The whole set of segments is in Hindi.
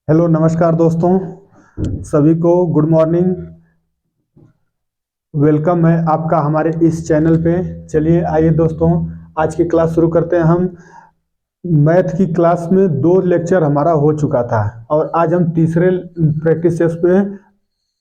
हेलो नमस्कार दोस्तों, सभी को गुड मॉर्निंग। वेलकम है आपका हमारे इस चैनल पे। चलिए आइए दोस्तों, आज की क्लास शुरू करते हैं। हम मैथ की क्लास में 2 लेक्चर हमारा हो चुका था और आज हम तीसरे प्रैक्टिस टेस्ट पे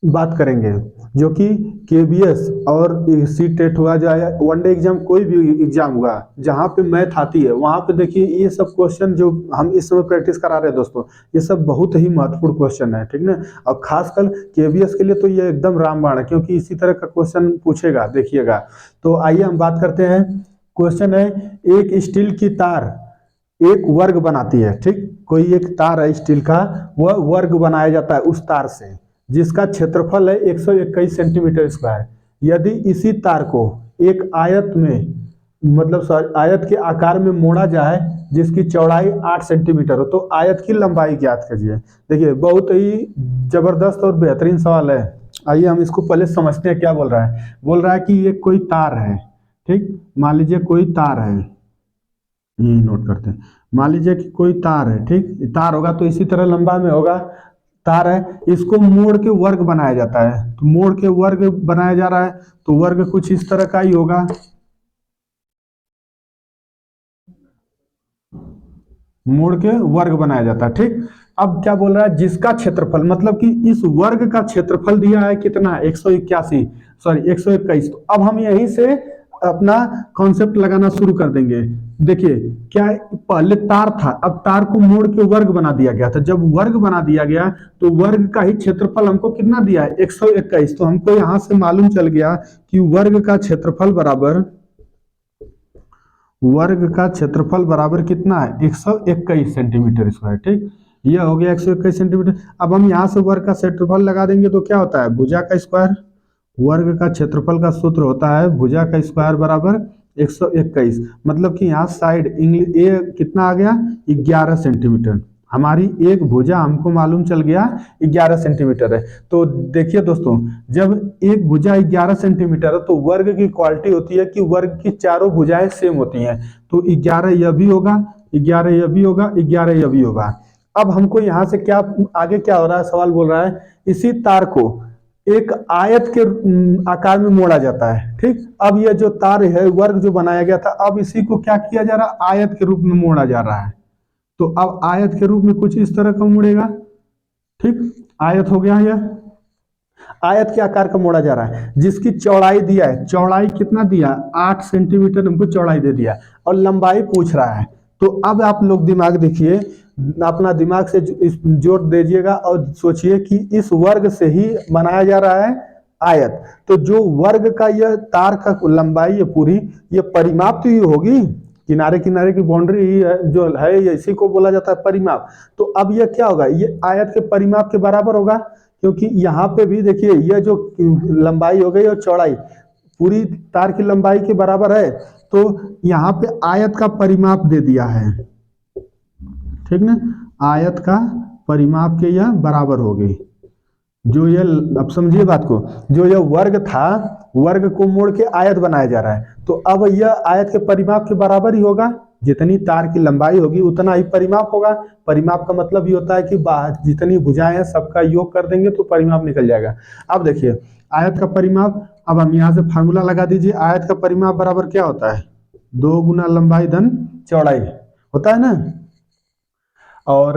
बात करेंगे, जो कि केबीएस और सी टेट हुआ, चाहे वनडे एग्जाम, कोई भी एग्जाम हुआ जहाँ पे मैथ आती है वहाँ पे देखिए ये सब क्वेश्चन जो हम इस समय प्रैक्टिस करा रहे हैं दोस्तों, ये सब बहुत ही महत्वपूर्ण क्वेश्चन है, ठीक ना। और खासकर केबीएस के लिए तो ये एकदम रामबाण है, क्योंकि इसी तरह का क्वेश्चन पूछेगा, देखिएगा। तो आइए हम बात करते हैं। क्वेश्चन है, एक स्टील की तार एक वर्ग बनाती है, ठीक। कोई एक तार है स्टील का, वह वर्ग बनाया जाता है उस तार से, जिसका क्षेत्रफल है 121 सेंटीमीटर स्क्वायर। यदि इसी तार को एक आयत में, मतलब सॉरी, आयत के आकार में मोड़ा जाए जिसकी चौड़ाई 8 सेंटीमीटर हो, तो आयत की लंबाई ज्ञात कीजिए। देखिए बहुत ही जबरदस्त और बेहतरीन सवाल है। आइए हम इसको पहले समझते हैं क्या बोल रहा है। बोल रहा है कि ये कोई तार है, ठीक। मान लीजिए कोई तार है, ये नोट करते हैं। मान लीजिए कि कोई तार है, ठीक। तार होगा तो इसी तरह लंबा में होगा। तार है, इसको मोड़ के वर्ग बनाया जाता है, तो मोड़ के वर्ग बनाया जा रहा है, तो वर्ग कुछ इस तरह का ही होगा। मोड़ के वर्ग बनाया जाता है, ठीक। अब क्या बोल रहा है, जिसका क्षेत्रफल, मतलब कि इस वर्ग का क्षेत्रफल दिया है कितना, 181, सॉरी 121। तो अब हम यहीं से अपना कॉन्सेप्ट लगाना शुरू कर देंगे। देखिए क्या है, पहले तार था, अब तार को मोड़ के वर्ग बना दिया गया था। जब वर्ग बना दिया गया तो वर्ग का ही क्षेत्रफल हमको कितना दिया है, 121। तो हमको यहां से मालूम चल गया कि वर्ग का क्षेत्रफल बराबर कितना है, 121 सेंटीमीटर स्क्वायर, ठीक। यह हो गया 121 सेंटीमीटर। अब हम यहाँ से वर्ग का क्षेत्रफल लगा देंगे तो क्या होता है, भुजा का स्क्वायर। वर्ग का क्षेत्रफल का सूत्र होता है भुजा का स्क्वायर बराबर 121। मतलब कि यहाँ साइड इंग्लिश ए कितना आ गया, 11 सेंटीमीटर। हमारी एक भुजा हमको मालूम चल गया 11 सेंटीमीटर है। तो देखिए दोस्तों, जब एक भुजा 11 सेंटीमीटर है तो वर्ग की क्वालिटी होती है कि वर्ग की चारों भुजाएं सेम होती हैं। तो 11 यह भी होगा, 11 यह भी होगा, 11 यह भी होगा। अब हमको यहाँ से क्या आगे क्या हो रहा है, सवाल बोल रहा है इसी तार को एक आयत के आकार में मोड़ा जाता है, ठीक। अब यह जो तार है, वर्ग जो बनाया गया था, अब इसी को क्या किया जा रहा है, आयत के रूप में मोड़ा जा रहा है। तो अब आयत के रूप में कुछ इस तरह का मुड़ेगा, ठीक। आयत हो गया, यह आयत के आकार का मोड़ा जा रहा है, जिसकी चौड़ाई दिया है, चौड़ाई कितना दिया, 8 सेंटीमीटर हमको चौड़ाई दे दिया, और लंबाई पूछ रहा है। तो अब आप लोग दिमाग देखिए, अपना दिमाग से जोड़ दीजिएगा और सोचिए कि इस वर्ग से ही बनाया जा रहा है आयत। तो जो वर्ग का यह तार का लंबाई है पूरी, ये परिमाप तो ये होगी, किनारे किनारे की बाउंड्री ही है, जो है इसी को बोला जाता है परिमाप। तो अब यह क्या होगा, ये आयत के परिमाप के बराबर होगा, क्योंकि यहाँ पे भी देखिए यह जो लंबाई हो गई और चौड़ाई पूरी तार की लंबाई के बराबर है। तो यहाँ पे आयत का परिमाप दे दिया है, ठीक ना। आयत का परिमाप के यह बराबर हो गई। जो यह, अब समझिए बात को, जो यह वर्ग था, वर्ग को मोड़ के आयत बनाया जा रहा है, तो अब यह आयत के परिमाप के बराबर ही होगा। जितनी तार की लंबाई होगी उतना ही परिमाप होगा। परिमाप का मतलब ये होता है कि जितनी भुजाएं हैं सबका योग कर देंगे तो परिमाप निकल जाएगा। अब देखिए आयत का परिमाप, अब हम यहाँ से फार्मूला लगा दीजिए। आयत का परिमाप बराबर क्या होता है, 2 गुना लंबाई धन चौड़ाई होता है ना। और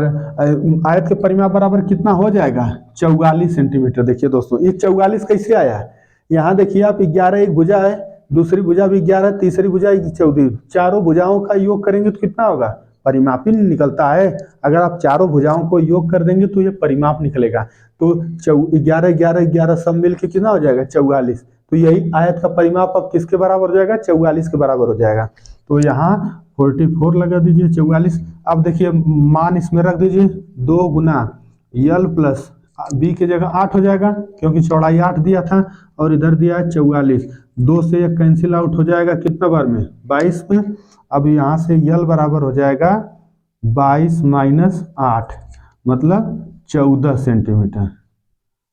आयत के परिमाप बराबर कितना हो जाएगा, 44 सेंटीमीटर। देखिए दोस्तों ये 44 कैसे आया, यहाँ देखिए आप 11 एक भुजा है, दूसरी भुजा भी 11, तीसरी भुजा 14, चारों भुजाओं का योग करेंगे तो कितना होगा, परिमाप ही निकलता है। अगर आप चारों भुजाओं को योग कर देंगे तो ये परिमाप निकलेगा। तो 11 11 11 सब मिलकर कितना हो जाएगा, 44। तो यही आयत का परिमाप अब किसके बराबर हो जाएगा, 44 के बराबर हो जाएगा। तो यहाँ 44 लगा दीजिए, 44। अब देखिए मान इसमें रख दीजिए, 2 गुना यल प्लस बी की जगह 8 हो जाएगा, क्योंकि चौड़ाई 8 दिया था, और इधर दिया है 44। 2 से 1 कैंसिल आउट हो जाएगा, कितना बार में, 22 में। अब यहाँ से यल बराबर हो जाएगा 22 माइनस 8, मतलब 14 सेंटीमीटर।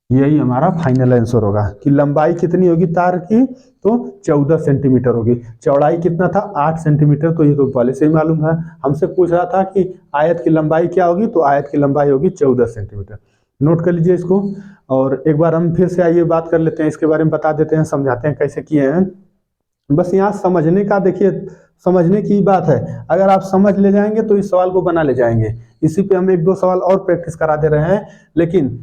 यही हमारा फाइनल आंसर होगा कि लंबाई कितनी होगी तार की, तो 14 सेंटीमीटर होगी। चौड़ाई कितना था, 8 सेंटीमीटर, तो ये तो पहले से ही मालूम है। हमसे पूछ रहा था कि आयत की लंबाई क्या होगी, तो आयत की लंबाई होगी 14 सेंटीमीटर। नोट कर लीजिए इसको। और एक बार हम फिर से आइए बात कर लेते हैं इसके बारे में, बता देते हैं, समझाते हैं कैसे किए हैं। बस यहाँ समझने का देखिए, समझने की बात है। अगर आप समझ ले जाएंगे तो इस सवाल को बना ले जाएंगे। इसी पे हम एक दो सवाल और प्रैक्टिस करा दे रहे हैं। लेकिन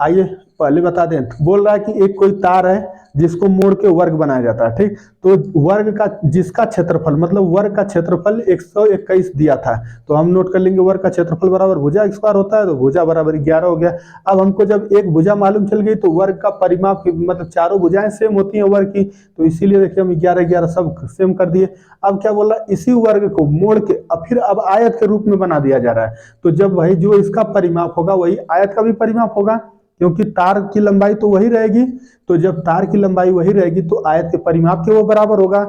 आइए पहले बता दें, बोल रहा है कि एक कोई तार है जिसको मोड़ के वर्ग बनाया जाता है, ठीक। तो वर्ग का जिसका क्षेत्रफल, मतलब वर्ग का क्षेत्रफल 121 दिया था, तो हम नोट कर लेंगे वर्ग का क्षेत्रफल बराबर भुजा स्क्वायर होता है, तो भुजा बराबर 11 हो गया। अब हमको जब एक भुजा मालूम चल गई तो वर्ग का परिमाप, मतलब चारों भुजाएं सेम होती हैं वर्ग की, तो इसीलिए देखिए हम 11 11 सब सेम कर दिए। अब क्या बोल रहा है, इसी वर्ग को मोड़ के अब फिर अब आयत के रूप में बना दिया जा रहा है। तो जब वही जो इसका परिमाप होगा वही आयत का भी परिमाप होगा, क्योंकि तार की लंबाई तो वही रहेगी। तो जब तार की लंबाई वही रहेगी तो आयत के परिमाप के वो बराबर होगा।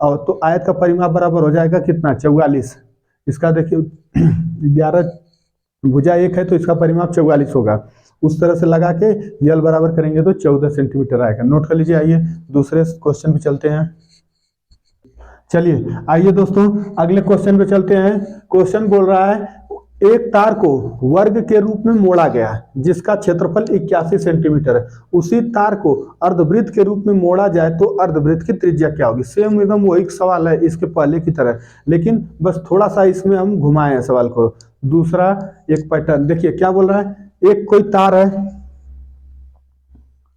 और तो आयत का परिमाप बराबर हो जाएगा कितना, 44। इसका देखिए 11 भुजा एक है तो इसका परिमाप 44 होगा। उस तरह से लगा के यल बराबर करेंगे तो 14 सेंटीमीटर आएगा। नोट कर लीजिए। आइए दूसरे क्वेश्चन पे चलते हैं। चलिए आइए दोस्तों अगले क्वेश्चन पे चलते हैं। क्वेश्चन बोल रहा है एक तार को वर्ग के रूप में मोड़ा गया जिसका क्षेत्रफल 81 सेंटीमीटर है। उसी तार को अर्धवृत्त के रूप में मोड़ा जाए तो अर्धवृत्त की त्रिज्या क्या होगी। सेम एकदम वही सवाल है इसके पहले की तरह, लेकिन बस थोड़ा सा इसमें हम घुमाए हैं सवाल को। दूसरा एक पैटर्न देखिए क्या बोल रहा है, एक कोई तार है,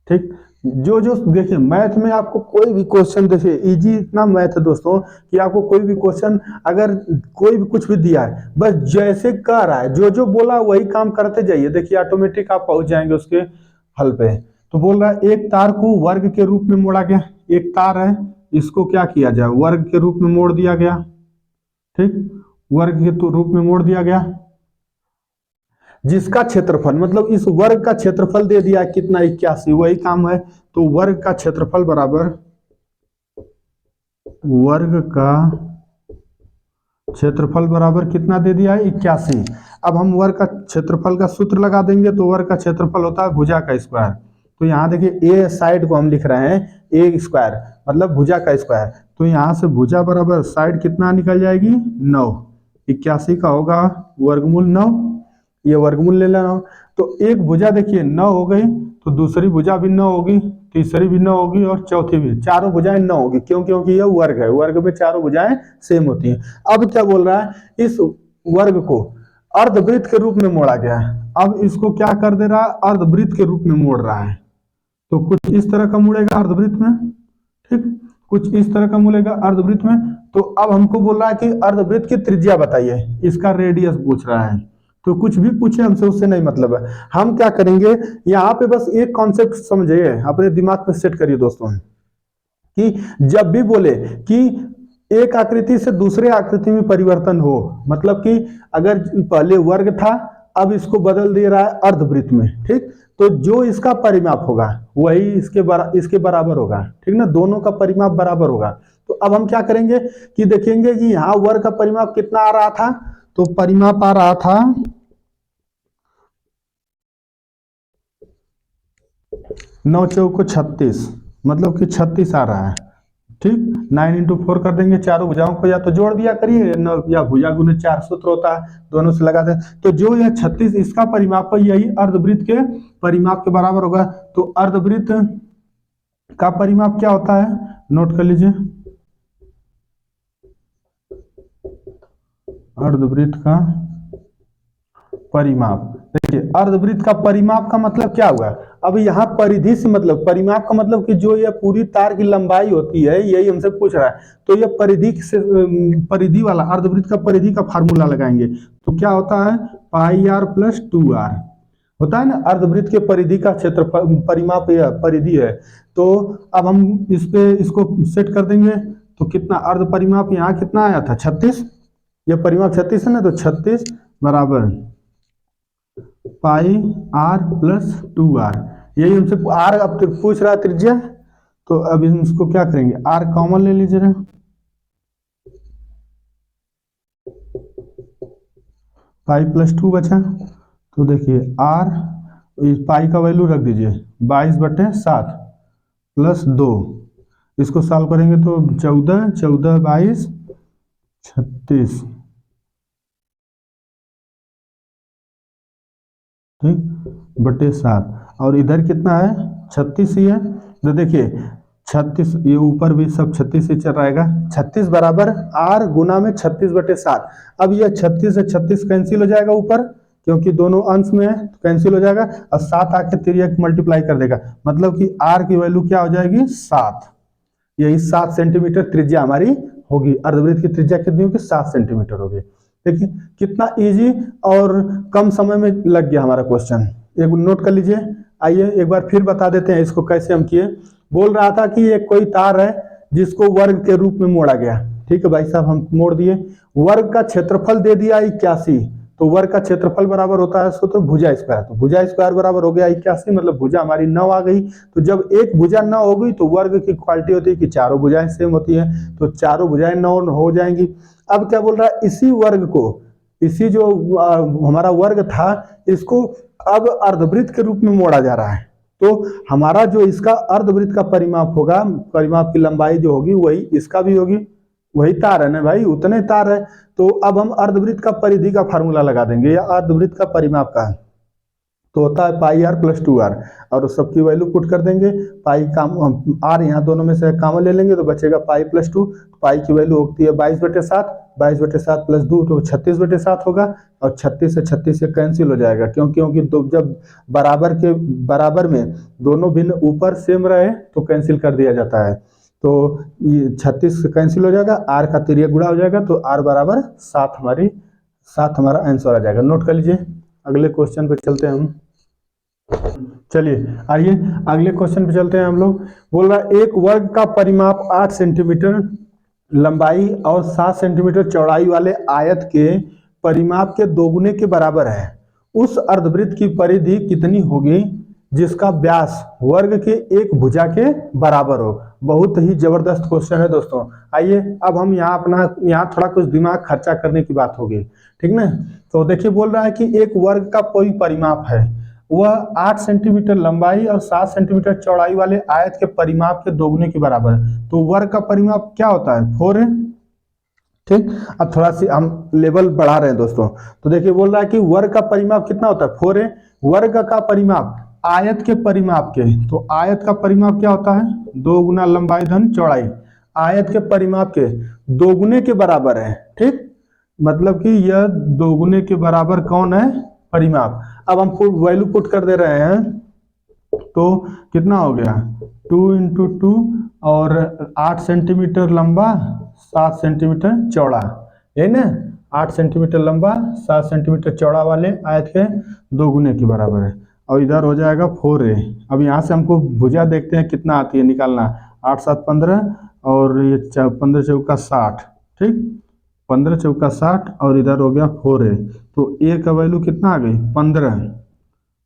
ठीक। जो जो देखिए मैथ में आपको कोई भी क्वेश्चन, देखिए इजी इतना मैथ है दोस्तों कि आपको कोई भी क्वेश्चन अगर कोई भी कुछ भी दिया है, बस जैसे कह रहा है जो जो बोला वही काम करते जाइए, देखिए ऑटोमेटिक आप पहुंच जाएंगे उसके हल पे। तो बोल रहा है एक तार को वर्ग के रूप में मोड़ा गया। एक तार है, इसको क्या किया जाए, वर्ग के रूप में मोड़ दिया गया, ठीक। वर्ग के रूप में मोड़ दिया गया जिसका क्षेत्रफल, मतलब इस वर्ग का क्षेत्रफल दे दिया कितना, 81, वही काम है। तो वर्ग का क्षेत्रफल बराबर वर्ग का क्षेत्रफल बराबर कितना दे दिया है, 81। अब हम वर्ग का क्षेत्रफल का सूत्र लगा देंगे, तो वर्ग का क्षेत्रफल होता है भुजा का स्क्वायर। तो यहाँ देखिए ए साइड को हम लिख रहे हैं ए स्क्वायर, मतलब भुजा का स्क्वायर। तो यहाँ से भुजा बराबर साइड कितना निकल जाएगी, 9। 81 का होगा वर्गमूल 9, ये वर्गमूल ले लेना। तो एक भुजा देखिए 9 हो गई, तो दूसरी भुजा भी 9 होगी, तीसरी भी 9 होगी और चौथी भी, चारों भुजाएं 9 होगी। क्यों, क्योंकि यह वर्ग है, वर्ग में चारों भुजाएं सेम होती हैं। अब क्या बोल रहा है, इस वर्ग को अर्धवृत्त के रूप में मोड़ा गया है। अब इसको क्या कर दे रहा है, अर्धवृत्त के रूप में मोड़ रहा है। तो कुछ इस तरह का मुड़ेगा अर्धवृत्त में, ठीक, कुछ इस तरह का मुड़ेगा अर्धवृत्त में। तो अब हमको बोल रहा है कि अर्धवृत्त की त्रिज्या बताइए, इसका रेडियस पूछ रहा है। तो कुछ भी पूछे हमसे उससे नहीं मतलब है। हम क्या करेंगे, यहाँ पे बस एक कॉन्सेप्ट समझिए, अपने दिमाग में सेट करिए दोस्तों, कि जब भी बोले कि एक आकृति से दूसरे आकृति में परिवर्तन हो, मतलब कि अगर पहले वर्ग था अब इसको बदल दे रहा है अर्धवृत्त में, ठीक। तो जो इसका परिमाप होगा वही इसके बराबर होगा, ठीक ना, दोनों का परिमाप बराबर होगा। तो अब हम क्या करेंगे कि देखेंगे कि यहाँ वर्ग का परिमाप कितना आ रहा था, तो परिमाप आ रहा था 9 चौको 36, मतलब कि 36 आ रहा है, ठीक। 9 इंटू 4 कर देंगे, चारों भुजाओं को या तो जोड़ दिया करिए या भुजा गुने 4 सूत्र होता है, दोनों से लगा दें। तो जो यह 36 इसका परिमाप है यही अर्धवृत्त के परिमाप के बराबर होगा। तो अर्धवृत्त का परिमाप क्या होता है, नोट कर लीजिए। अर्धवृत्त का परिमाप, देखिए अर्धवृत्त का परिमाप का मतलब क्या हुआ, अब यहाँ परिधि से मतलब, परिमाप का मतलब कि जो यह पूरी तार की लंबाई होती है, यही हमसे पूछ रहा है। तो यह परिधि से, परिधि वाला अर्धवृत्त का परिधि का फार्मूला लगाएंगे, तो क्या होता है, पाई आर प्लस 2r होता है ना। अर्धवृत्त के परिधि का क्षेत्र परिमाप या परिधि है। तो अब हम इस पे इसको सेट कर देंगे, तो कितना अर्ध परिमाप यहाँ कितना आया था, 36, यह परिमाप 36 है ना, तो 36 बराबर पाई आर प्लस 2r। यही हमसे आर अब पूछ रहा है त्रिज्या, तो अब इसको क्या करेंगे, आर कॉमन ले लीजिए ना, पाई प्लस 2 बचा। तो देखिए आर इस पाई का वैल्यू रख दीजिए 22/7 प्लस 2, इसको सॉल्व करेंगे तो 14, 14, 22, 36, ठीक, बटे 7। और इधर कितना है, 36 ही है। तो देखिए 36, ये ऊपर भी सब 36 ही चल रहेगा। 36 बराबर आर गुना में 36/7। अब यह 36 से 36 कैंसिल हो जाएगा ऊपर, क्योंकि दोनों अंश में है तो कैंसिल हो जाएगा, और 7 आके तिर्यक मल्टीप्लाई कर देगा, मतलब कि आर की वैल्यू क्या हो जाएगी, 7। यही 7 सेंटीमीटर त्रिज्या हमारी होगी। अर्धवृत्त की त्रिज्या कितनी होगी, 7 सेंटीमीटर होगी। देखिए कितना इजी और कम समय में लग गया हमारा क्वेश्चन, एक नोट कर लीजिए। आइए एक बार फिर बता देते हैं इसको कैसे हम किए। बोल रहा था कि एक कोई तार है जिसको वर्ग के रूप में मोड़ा गया, ठीक है भाई साहब, हम मोड़ दिए। वर्ग का क्षेत्रफल दे दिया 81, तो वर्ग का क्षेत्रफल बराबर होता है सूत्र भुजा स्क्वायर, तो भुजा स्क्वायर बराबर हो गया 81, मतलब भुजा हमारी 9 आ गई। तो जब एक भुजा 9 हो गई तो वर्ग की क्वालिटी होती है कि चारों भुजाएं सेम होती है, तो चारों भुजाएं 9 हो जाएंगी। अब क्या बोल रहा है, इसी वर्ग को, इसी जो हमारा वर्ग था, इसको अब अर्धवृत्त के रूप में मोड़ा जा रहा है। तो हमारा जो इसका अर्धवृत्त का परिमाप होगा, परिमाप की लंबाई जो होगी वही इसका भी होगी, वही तार है ना भाई, उतने तार है। तो अब हम अर्धवृत्त का परिधि का फार्मूला लगा देंगे, या अर्धवृत्त का परिमाप का, तो होता है पाई आर प्लस 2r, और सबकी वैल्यू पुट कर देंगे। पाई काम आर यहाँ दोनों में से कॉमन ले लेंगे तो बचेगा पाई प्लस 2। पाई की वैल्यू होती है 22/7, 22/7 प्लस 2 तो 36/7 होगा, और 36 से 36 से कैंसिल हो जाएगा, क्योंकि जब बराबर में दोनों भिन्न ऊपर सेम रहे तो कैंसिल कर दिया जाता है। तो ये 36 से कैंसिल हो जाएगा, आर का तिर्यक गुणा हो जाएगा, तो आर बराबर 7 हमारा आंसर आ जाएगा। नोट कर लीजिए, अगले क्वेश्चन पे चलते हैं हम। चलिए आइए अगले क्वेश्चन पे चलते हैं हम लोग। बोल रहा है एक वर्ग का परिमाप 8 सेंटीमीटर लंबाई और 7 सेंटीमीटर चौड़ाई वाले आयत के परिमाप के दोगुने के बराबर है। उस अर्धवृत्त की परिधि कितनी होगी जिसका व्यास वर्ग के एक भुजा के बराबर हो। बहुत ही जबरदस्त क्वेश्चन है दोस्तों। आइए अब हम यहाँ थोड़ा कुछ दिमाग खर्चा करने की बात होगी, ठीक ना। तो देखिए बोल रहा है कि एक वर्ग का कोई परिमाप है, वह 8 सेंटीमीटर लंबाई और 7 सेंटीमीटर चौड़ाई वाले आयत के परिमाप के दोगुने के बराबर है। तो वर्ग का परिमाप क्या होता है, 4 है, ठीक। अब थोड़ा सी हम लेवल बढ़ा रहे हैं दोस्तों। तो देखिए बोल रहा है कि वर्ग का परिमाप कितना होता है, 4 है। वर्ग का परिमाप आयत के परिमाप के, तो आयत का परिमाप क्या होता है, 2 गुना लंबाई धन चौड़ाई, आयत के परिमाप के दोगुने के बराबर है, ठीक। मतलब कि यह दोगुने के बराबर कौन है, परिमाप। अब हम वैल्यू पुट कर दे रहे हैं, तो कितना हो गया, 2 × 2 और 8 सेंटीमीटर लंबा 7 सेंटीमीटर चौड़ा, यही ना, 8 सेंटीमीटर लंबा 7 सेंटीमीटर चौड़ा वाले आयत के दोगुने के बराबर है। और इधर हो जाएगा 4a। अब यहाँ से हमको भुजा देखते हैं कितना आती है निकालना, 8 7 15 और ये 15 चौका 60, ठीक, 15 चौका 60 और इधर हो गया 4a। तो a का वैल्यू कितना आ गई, 15,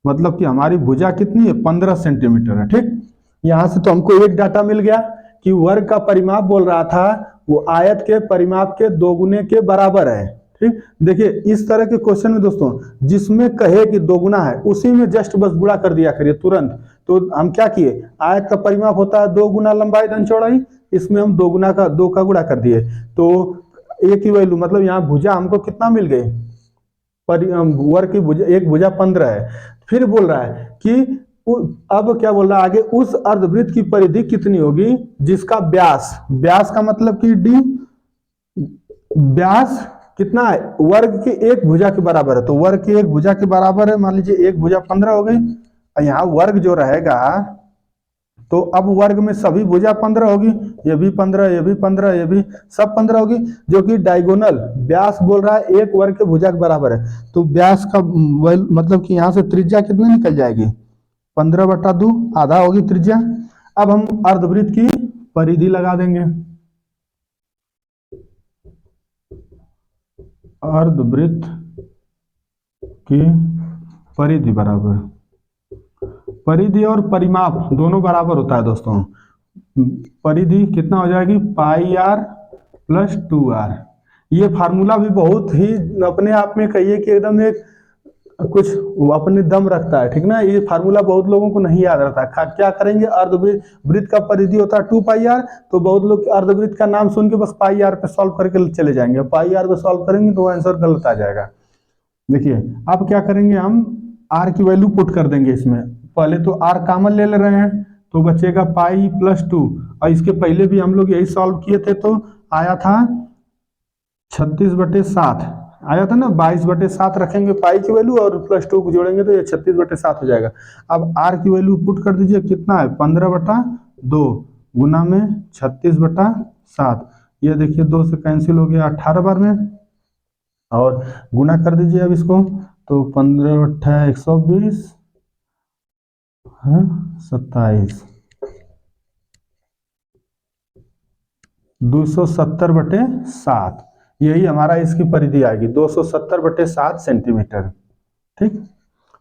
मतलब कि हमारी भुजा कितनी है, 15 सेंटीमीटर है, ठीक। यहाँ से तो हमको एक डाटा मिल गया कि वर्ग का परिमाप बोल रहा था वो आयत के परिमाप के दोगुने के बराबर है, ठीक। देखिए इस तरह के क्वेश्चन में दोस्तों जिसमें कहे कि दोगुना है उसी में जस्ट बस गुणा कर दिया करिए तुरंत। तो हम क्या किए, आयत का परिमाप होता है 2 गुना लंबाई धन चौड़ाई, इसमें हम 2 का गुणा कर दिए, तो एक ही वैल्यू, मतलब यहाँ भुजा हमको कितना मिल गई, वर्ग की भुजा, एक भुजा 15 है। फिर बोल रहा है कि अब क्या बोल रहा है आगे, उस अर्धवृत्त की परिधि कितनी होगी जिसका व्यास, व्यास का मतलब कि डी, व्यास कितना है, वर्ग के एक भुजा के बराबर है। तो वर्ग के एक भुजा के बराबर है, मान लीजिए एक भुजा 15 हो गई, और यहाँ वर्ग जो रहेगा, तो अब वर्ग में सभी भुजा 15 होगी, ये भी 15, ये भी 15, ये भी सब 15 होगी, जो कि डायगोनल व्यास बोल रहा है एक वर्ग के भुजा के बराबर है। तो व्यास का मतलब कि यहाँ से त्रिज्या कितनी निकल जाएगी, 15/2, आधा होगी त्रिज्या। अब हम अर्धवृत्त की परिधि लगा देंगे, अर्धवृत्त की परिधि बराबर, परिधि और परिमाप दोनों बराबर होता है दोस्तों। परिधि कितना हो जाएगी, पाई आर प्लस 2r। ये फार्मूला भी बहुत ही अपने आप में कहिए कि एकदम एक कुछ वो अपने दम रखता है, ठीक ना। ये फार्मूला बहुत लोगों को नहीं याद रहता है। क्या करेंगे, अर्धवृत्त का परिधि होता है 2πr, तो बहुत लोग अर्धवृत्त का नाम सुन के बस पाई आर पे सॉल्व करके चले जाएंगे, पाई आर पे सॉल्व करेंगे तो आंसर गलत आ जाएगा। देखिए अब क्या करेंगे, हम आर की वैल्यू पुट कर देंगे इसमें। पहले तो आर कॉमन ले रहे हैं तो बचेगा π+2, और इसके पहले भी हम लोग यही सॉल्व किए थे तो आया था 36/7 आया था ना। 22/7 रखेंगे पाई की वैल्यू और +2 को जोड़ेंगे तो ये 36/7 हो जाएगा। अब आर की वैल्यू पुट कर दीजिए, कितना है 15/2 गुना में 36/7। ये देखिए 2 से कैंसिल हो गया 18 बार में, और गुना कर दीजिए अब इसको, तो 15/8 120 27 270/7, यही हमारा इसकी परिधि आएगी 270/7 सेंटीमीटर। ठीक,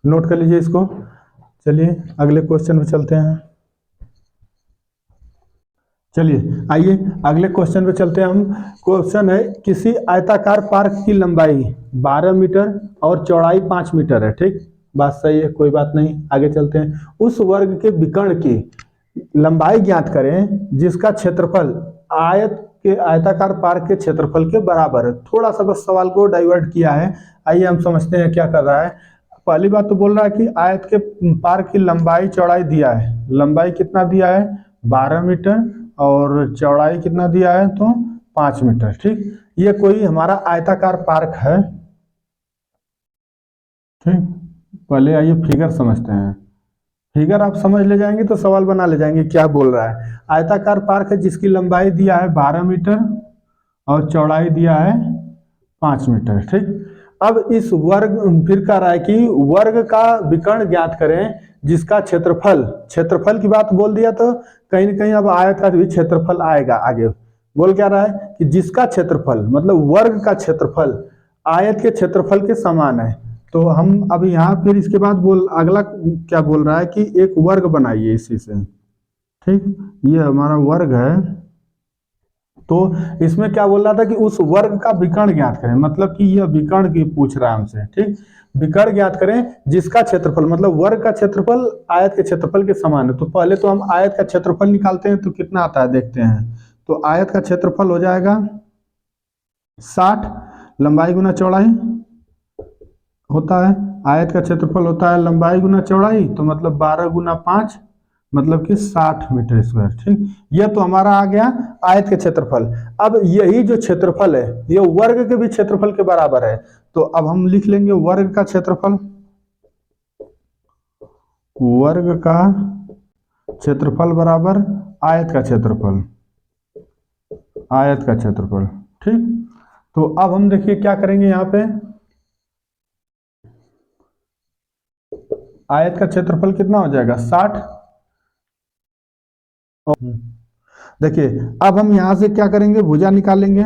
नोट कर लीजिए इसको। चलिए अगले क्वेश्चन पे चलते हैं। चलिए आइए अगले क्वेश्चन पे चलते हैं हम। क्वेश्चन है, किसी आयताकार पार्क की लंबाई 12 मीटर और चौड़ाई 5 मीटर है। ठीक, बात सही है, कोई बात नहीं, आगे चलते हैं। उस वर्ग के विकर्ण की लंबाई ज्ञात करें जिसका क्षेत्रफल आयताकार पार्क के क्षेत्रफल के बराबर है। थोड़ा सा बस सवाल को डाइवर्ट किया है, आइए हम समझते हैं क्या कर रहा है। पहली बात तो बोल रहा है कि आयत के पार्क की लंबाई चौड़ाई दिया है, लंबाई कितना दिया है 12 मीटर और चौड़ाई कितना दिया है तो 5 मीटर। ठीक, ये कोई हमारा आयताकार पार्क है। ठीक, पहले आइए फिगर समझते हैं। फिगर आप समझ ले जाएंगे तो सवाल बना ले जाएंगे क्या बोल रहा है। आयताकार पार्क है जिसकी लंबाई दिया है 12 मीटर और चौड़ाई दिया है 5 मीटर। ठीक, अब इस वर्ग फिर कह रहा है कि वर्ग का विकर्ण ज्ञात करें जिसका क्षेत्रफल की बात बोल दिया तो कहीं ना कहीं अब आयत का भी क्षेत्रफल आएगा आगे। बोल क्या रहा है कि जिसका क्षेत्रफल मतलब वर्ग का क्षेत्रफल आयत के क्षेत्रफल के समान है। तो हम अब यहाँ फिर इसके बाद अगला क्या बोल रहा है कि एक वर्ग बनाइए इसी से। ठीक, ये हमारा वर्ग है, तो इसमें क्या बोल रहा था कि उस वर्ग का विकर्ण ज्ञात करें, मतलब कि यह विकर्ण की पूछ रहा है हमसे। ठीक, विकर्ण ज्ञात करें जिसका क्षेत्रफल मतलब वर्ग का क्षेत्रफल आयत के क्षेत्रफल के समान है। तो पहले तो हम आयत का क्षेत्रफल निकालते हैं तो कितना आता है देखते हैं। तो आयत का क्षेत्रफल हो जाएगा 60 लंबाई गुना चौड़ाई होता है। आयत का क्षेत्रफल होता है लंबाई गुना चौड़ाई, तो मतलब 12 गुना 5 मतलब कि 60 मीटर स्क्वायर। ठीक, यह तो हमारा आ गया आयत के क्षेत्रफल। अब यही जो क्षेत्रफल है यह वर्ग के भी क्षेत्रफल के बराबर है। तो अब हम लिख लेंगे वर्ग का क्षेत्रफल, वर्ग का क्षेत्रफल बराबर आयत का क्षेत्रफल, आयत का क्षेत्रफल। ठीक, तो अब हम देखिए क्या करेंगे यहाँ पे, आयत का क्षेत्रफल कितना हो जाएगा 60। देखिए अब हम यहां से क्या करेंगे, भुजा निकालेंगे।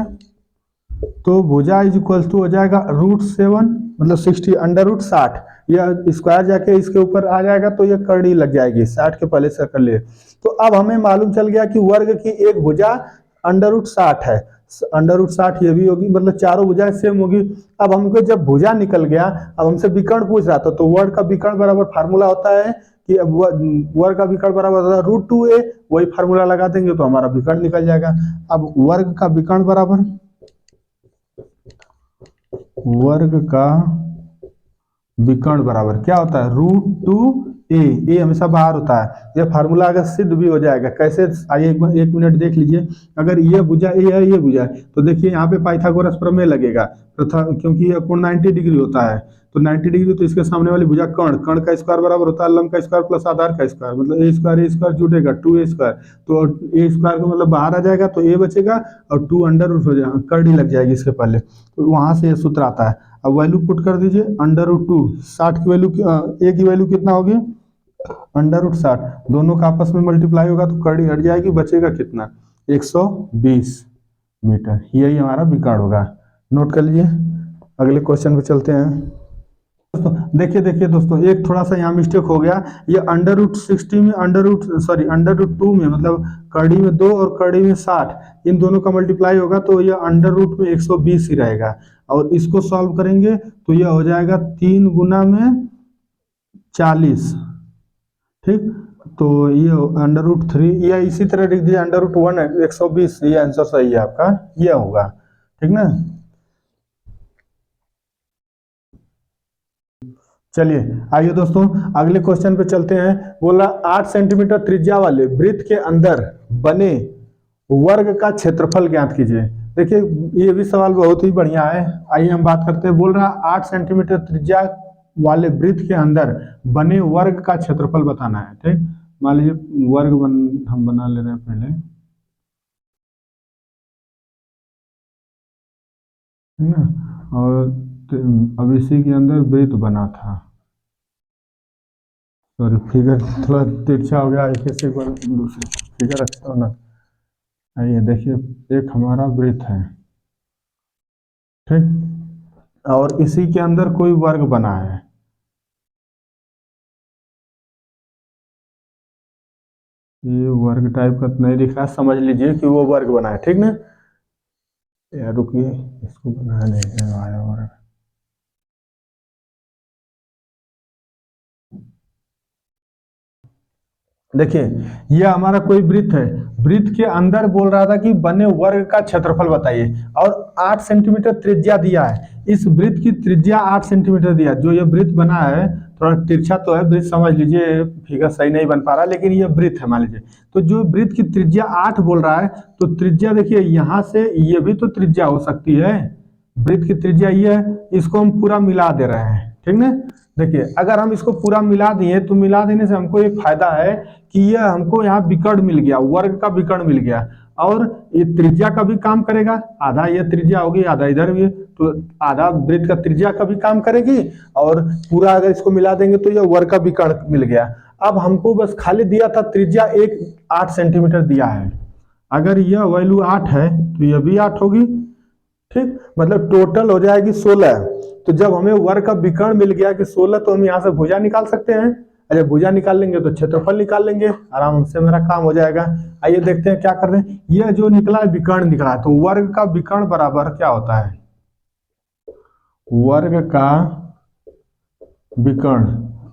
तो भुजा इज इक्वल टू हो जाएगा √7 मतलब 60 √60। यह स्क्वायर जाके इसके ऊपर आ जाएगा तो यह करड़ी लग जाएगी, 60 के पहले से कर ले। तो अब हमें मालूम चल गया कि वर्ग की एक भुजा √60 है, √60 ये भी होगी, मतलब चारों भुजाएं सेम होगी। अब हमको जब भुजा निकल गया, अब हमसे विकर्ण पूछ रहा था, तो वर्ग का विकर्ण बराबर फार्मूला होता है कि वर्ग का विकर्ण बराबर होता है √2a, वही फार्मूला लगा देंगे तो हमारा विकर्ण निकल जाएगा। अब वर्ग का विकर्ण बराबर वर्ग का विकर्ण बराबर क्या होता है √2a, हमेशा बाहर होता है। यह फार्मूला अगर सिद्ध भी हो जाएगा कैसे, आइए एक मिनट देख लीजिए। अगर ये भुजा ए है ये भुजा है तो देखिए यहाँ पे पाइथागोरस प्रमेय लगेगा क्योंकि यह कोण 90 डिग्री होता है, तो 90 डिग्री तो इसके सामने वाली भुजा कर्ण का स्क्वायर बराबर होता है लंब का स्क्वायर प्लस आधार का स्क्वायर, मतलब ए स्क्वायर जुटेगा 2a स्क्वायर, तो ए स्क्वायर का मतलब बाहर आ जाएगा तो ए बचेगा और 2 अंडर हो जाएगा, करड़ी लग जाएगी इसके पहले, तो वहां से ये सूत्र आता है। अब वैल्यू पुट कर दीजिए √2, 60 की वैल्यू ए की वैल्यू कितना होगी √60, दोनों का आपस में मल्टीप्लाई होगा तो करड़ी हट जाएगी, बचेगा कितना 120 मीटर। यही हमारा विकर्ण होगा, नोट कर लीजिए। अगले क्वेश्चन पे चलते हैं। दोस्तों देखिए दोस्तों, एक थोड़ा सा यहाँ मिस्टेक हो गया। ये √60 में √2 में मतलब कड़ी में 2 और कड़ी में 60, इन दोनों का मल्टीप्लाई होगा तो ये √ में 120 ही रहेगा। और इसको सॉल्व करेंगे तो यह हो जाएगा 3 गुना में 40, ठीक। तो ये √3 या इसी तरह लिख दीजिए √1 120, ये आंसर सही है आपका, ये होगा, ठीक ना। चलिए आइए दोस्तों अगले क्वेश्चन पे चलते हैं। बोला 8 सेंटीमीटर त्रिज्या वाले वृत्त के अंदर बने वर्ग का क्षेत्रफल ज्ञात कीजिए। देखिए ये भी सवाल बहुत ही बढ़िया है, आइए हम बात करते हैं। बोल रहा 8 सेंटीमीटर त्रिज्या वाले वृत्त के अंदर बने वर्ग का क्षेत्रफल बताना है, ठीक। मान लीजिए वर्ग हम बना ले रहे हैं पहले, है ना। और अब इसी के अंदर वृत्त बना था, सॉरी फिगर थोड़ा तिरछा हो गया, एक से दूसरी फिगर अच्छा होना। आइए देखिए एक हमारा वृत्त है, ठीक, और इसी के अंदर कोई वर्ग बना है। ये वर्ग टाइप का नहीं दिख रहा, समझ लीजिए कि वो वर्ग बना है, ठीक ना। यार रुकिए इसको बनाने आया वर्ग। देखिए यह हमारा कोई वृत्त है, वृत्त के अंदर बोल रहा था कि बने वर्ग का क्षेत्रफल बताइए, और 8 सेंटीमीटर त्रिज्या दिया है। इस वृत्त की त्रिज्या 8 सेंटीमीटर दिया, जो ये वृत्त बना है थोड़ा तिरछा तो है वृत्त, समझ लीजिए फिगर सही नहीं बन पा रहा, लेकिन ये वृत्त है मान लीजिए। तो जो वृत्त की त्रिज्या 8 बोल रहा है, तो त्रिज्या देखिए यहाँ से ये भी तो त्रिज्या हो सकती है, वृत्त की त्रिज्या ये है, इसको हम पूरा मिला दे रहे हैं, ठीक ना। देखिए अगर हम इसको पूरा मिला दिए तो मिला देने से हमको एक फायदा है कि यह हमको यहाँ विकर्ण मिल गया, वर्ग का विकर्ण मिल गया, और ये त्रिज्या का भी काम करेगा, आधा ये त्रिज्या होगी आधा इधर भी, तो आधा वृत्त का त्रिज्या का भी काम करेगी, और पूरा अगर इसको मिला देंगे तो यह वर्ग का विकर्ण मिल गया। अब हमको बस खाली दिया था त्रिज्या 8 सेंटीमीटर दिया है, अगर यह वैल्यू 8 है तो यह भी 8 होगी, ठीक, मतलब टोटल हो जाएगी 16। तो जब हमें वर्ग का विकर्ण मिल गया कि 16, तो हम यहाँ से भुजा निकाल सकते हैं। अरे भुजा निकाल लेंगे तो क्षेत्रफल निकाल लेंगे, आराम से मेरा काम हो जाएगा। आइए देखते हैं क्या कर रहे हैं। यह जो निकला है विकर्ण निकला है, तो वर्ग का विकर्ण बराबर क्या होता है, वर्ग का विकर्ण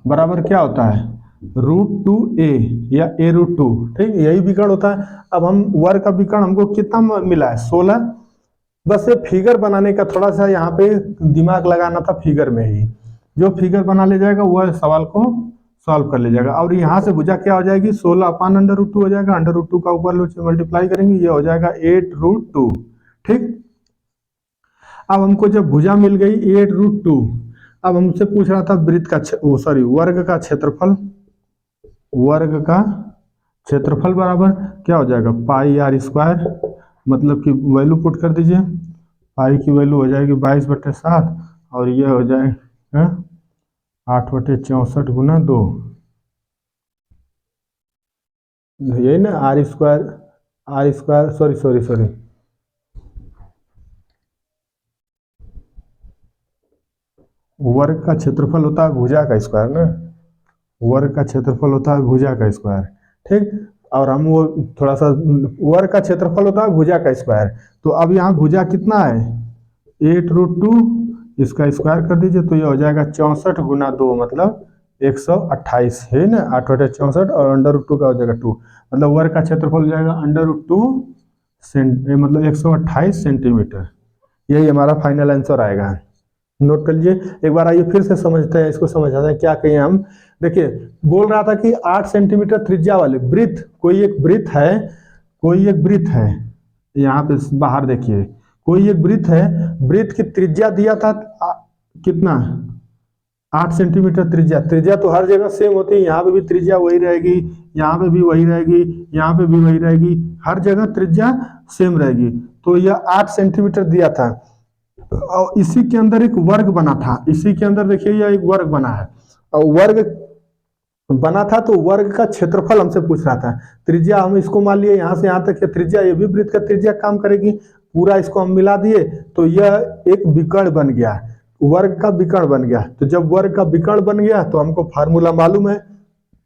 बराबर क्या होता है, √2a या a√2, ठीक, यही विकर्ण होता है। अब हम वर्ग का विकर्ण हमको कितना मिला है, 16। बस ये फिगर बनाने का थोड़ा सा यहाँ पे दिमाग लगाना था, फिगर में ही जो फिगर बना ले जाएगा वह सवाल को सॉल्व कर ले जाएगा। और यहाँ से भुजा क्या हो जाएगी, 16/√2 हो जाएगा, √2 का ऊपर मल्टीप्लाई करेंगे, ये हो जाएगा 8√2, ठीक। अब हमको जब भुजा मिल गई 8√2, अब हमसे पूछ रहा था वृत्त का सॉरी वर्ग का क्षेत्रफल, वर्ग का क्षेत्रफल बराबर क्या हो जाएगा, πr², मतलब कि वैल्यू पुट कर दीजिए, पाई की वैल्यू हो जाएगी 22/7, और ये हो जाएगा 8/64 गुना 2, यही ना, r² सॉरी वर्ग का क्षेत्रफल होता है भुजा का स्क्वायर ना, वर्ग का क्षेत्रफल होता है भुजा का स्क्वायर, ठीक। और हम वो थोड़ा सा, वर्ग का क्षेत्रफल होता है भुजा का स्क्वायर, तो अब यहाँ भुजा कितना है 8√2, इसका स्क्वायर कर दीजिए तो ये हो जाएगा 64 गुना 2, मतलब 128 है ना, 8/64, और √2 का हो जाएगा 2, मतलब वर्ग का क्षेत्रफल हो जाएगा √2 मतलब 128 सेंटीमीटर। यही हमारा फाइनल आंसर आएगा, नोट कर लीजिए। एक बार आइए फिर से समझते हैं, इसको समझाते हैं क्या कहें हम। देखिए बोल रहा था कि 8 सेंटीमीटर त्रिज्या वाले वृत्त, कोई एक वृत्त है, कोई एक वृत्त है, यहाँ पे बाहर देखिए कोई एक वृत्त है, वृत्त की त्रिज्या दिया था कितना, 8 सेंटीमीटर त्रिज्या। त्रिज्या तो हर जगह सेम होती है, यहाँ पे भी त्रिज्या वही रहेगी, यहाँ पे भी वही रहेगी, यहाँ पे भी वही रहेगी, हर जगह त्रिज्या सेम रहेगी। तो यह 8 सेंटीमीटर दिया था, और इसी के अंदर एक वर्ग बना था, इसी के अंदर देखिए यह एक वर्ग बना है, और वर्ग बना था तो वर्ग का क्षेत्रफल हमसे पूछ रहा था। त्रिज्या हम इसको मान लिए यहाँ से यहाँ तक त्रिज्या, ये भी वृत्त का त्रिज्या काम करेगी, पूरा इसको हम मिला दिए तो यह एक विकर्ण बन गया, वर्ग का विकर्ण बन गया। तो जब वर्ग का विकर्ण बन गया तो हमको फार्मूला मालूम है,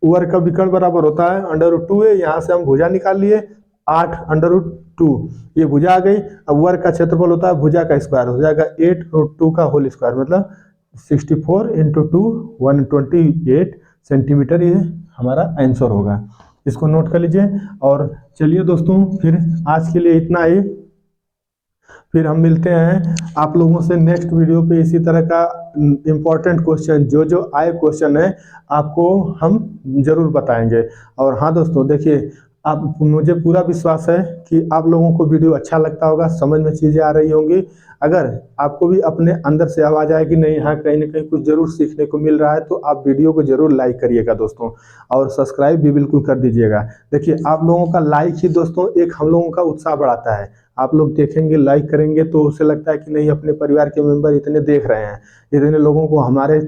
वर्ग का विकर्ण बराबर होता है √2a, यहाँ से हम भुजा निकाल लिए, 8√2, ये भुजा आ गई। अब वर्ग का क्षेत्रफल होता है भुजा का स्क्वायर, हो जाएगा 8√2 का होल स्क्वायर, मतलब 64 इंटू 2 128 सेंटीमीटर, ये हमारा आंसर होगा। इसको नोट कर लीजिए। और चलिए दोस्तों, फिर आज के लिए इतना ही। फिर हम मिलते हैं आप लोगों से नेक्स्ट वीडियो पे। इसी तरह का इम्पोर्टेंट क्वेश्चन जो आए क्वेश्चन है आपको हम जरूर बताएंगे। और हाँ दोस्तों, देखिए, आप मुझे पूरा विश्वास है कि आप लोगों को वीडियो अच्छा लगता होगा, समझ में चीज़ें आ रही होंगी। अगर आपको भी अपने अंदर से आवाज़ आए कि नहीं, हाँ कहीं ना कहीं कुछ जरूर सीखने को मिल रहा है, तो आप वीडियो को जरूर लाइक करिएगा दोस्तों, और सब्सक्राइब भी बिल्कुल कर दीजिएगा। देखिए, आप लोगों का लाइक ही दोस्तों एक हम लोगों का उत्साह बढ़ाता है। आप लोग देखेंगे, लाइक करेंगे, तो उससे लगता है कि नहीं, अपने परिवार के मेंबर इतने देख रहे हैं, इतने लोगों को हमारे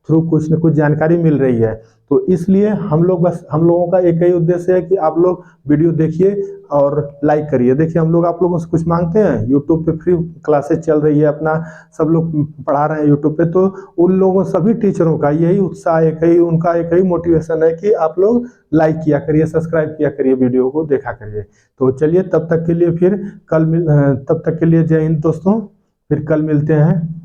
थ्रू कुछ न कुछ जानकारी मिल रही है। तो इसलिए हम लोगों का एक ही उद्देश्य है कि आप लोग वीडियो देखिए और लाइक करिए। देखिए, हम लोग आप लोगों से कुछ मांगते हैं? यूट्यूब पे फ्री क्लासेस चल रही है, अपना सब लोग पढ़ा रहे हैं यूट्यूब पे, तो उन लोगों सभी टीचरों का यही उत्साह, उनका एक ही मोटिवेशन है कि आप लोग लाइक किया करिए, सब्सक्राइब किया करिए, वीडियो को देखा करिए। तो चलिए, तब तक के लिए जय हिंद दोस्तों, फिर कल मिलते हैं।